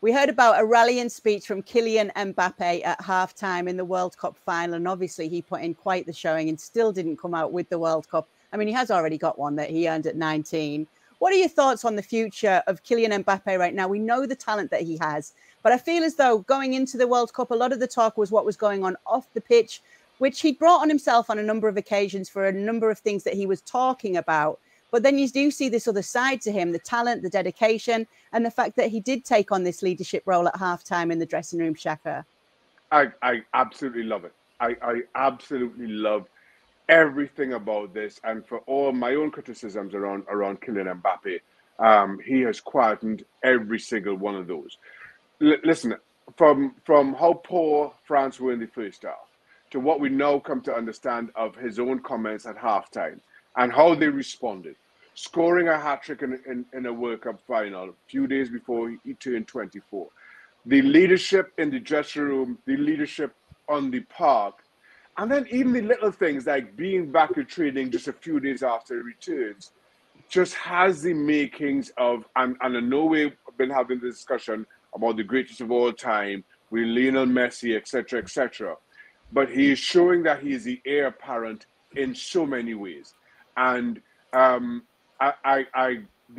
We heard about a rallying speech from Kylian Mbappe at halftime in the World Cup final. And obviously he put in quite the showing and still didn't come out with the World Cup. I mean, he has already got one that he earned at 19. What are your thoughts on the future of Kylian Mbappe right now? We know the talent that he has, but I feel as though going into the World Cup, a lot of the talk was what was going on off the pitch, which he brought on himself on a number of occasions for a number of things that he was talking about. But then you do see this other side to him, the talent, the dedication, and the fact that he did take on this leadership role at halftime in the dressing room, Shaka. I absolutely love it. I absolutely love everything about this. And for all my own criticisms around Kylian Mbappe, he has quietened every single one of those. Listen, from how poor France were in the first half to what we now come to understand of his own comments at halftime and how they responded. Scoring a hat-trick in a World Cup final a few days before he turned 24. The leadership in the dressing room, the leadership on the park, and then even the little things like being back to training just a few days after he returns, just has the makings of, and in no way I've been having the discussion about the greatest of all time with Lionel Messi, etc., but he is showing that he is the heir apparent in so many ways. And the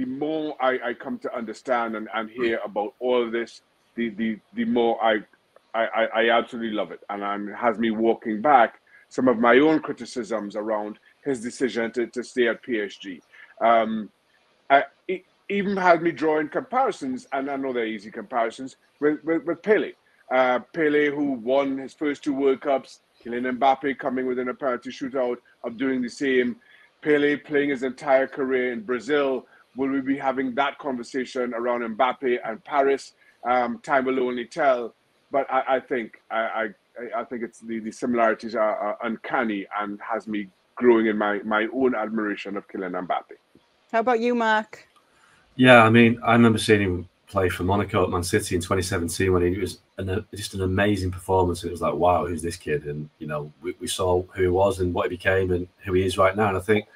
more I come to understand and hear about all of this, the more I absolutely love it, and it has me walking back some of my own criticisms around his decision to stay at PSG. It even had me drawing comparisons, and I know they're easy comparisons, with Pele. Pele, who won his first 2 World Cups, Kylian Mbappe coming within a penalty shootout of doing the same. Pele playing his entire career in Brazil. Will we be having that conversation around Mbappe and Paris? Time will only tell. But I think it's the similarities are uncanny and has me growing in my own admiration of Kylian Mbappe. How about you, Mark? Yeah, I mean, I remember seeing him play for Monaco at Man City in 2017 when he was just an amazing performance. It was like, wow, who's this kid? And, you know, we saw who he was and what he became and who he is right now. And I think,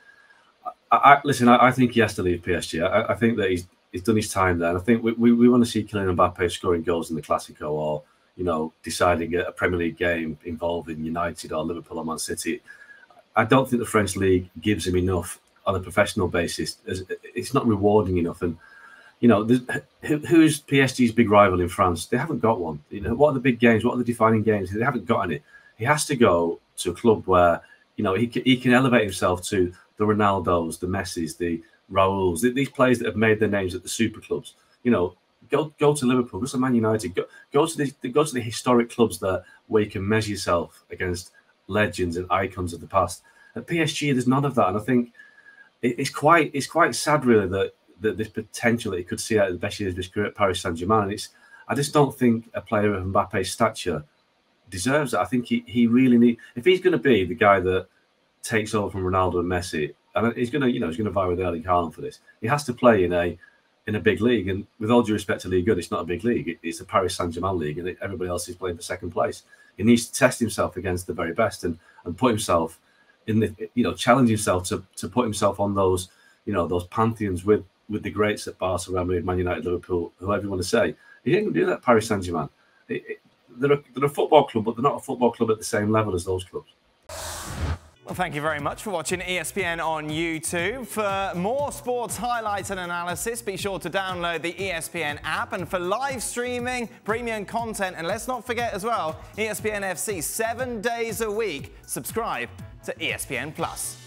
I think he has to leave PSG. I think that he's done his time there. And I think we want to see Kylian Mbappe scoring goals in the Classico or, you know, deciding a Premier League game involving United or Liverpool or Man City. I don't think the French league gives him enough on a professional basis. It's not rewarding enough. And, you know, who's PSG's big rival in France? They haven't got one. You know, what are the big games? What are the defining games? They haven't got any. He has to go to a club where, you know, he can elevate himself to the Ronaldos, the Messis, the Raúls, these players that have made their names at the super clubs. You know, go to Liverpool, go to Man United, go to the historic clubs where you can measure yourself against legends and icons of the past. At PSG, there's none of that, and I think it's quite sad, really, that this potential that he could see out of the best years of his career at Paris Saint-Germain. And I just don't think a player of Mbappe's stature deserves it. I think he really needs, if he's going to be the guy that takes over from Ronaldo and Messi, and he's going to vie with Erling Haaland for this, he has to play in a big league. And with all due respect to Liga, it's not a big league. It's the Paris Saint-Germain league, and everybody else is playing for second place. He needs to test himself against the very best and put himself in the, you know, challenge himself to put himself on those, you know, those pantheons with the greats at Barcelona, Man United, Liverpool, whoever you want to say. He ain't going to do that at Paris Saint-Germain. They're a football club, but they're not a football club at the same level as those clubs. Well, thank you very much for watching ESPN on YouTube. For more sports highlights and analysis, be sure to download the ESPN app. And for live streaming, premium content, and let's not forget as well, ESPN FC 7 days a week. Subscribe to ESPN+.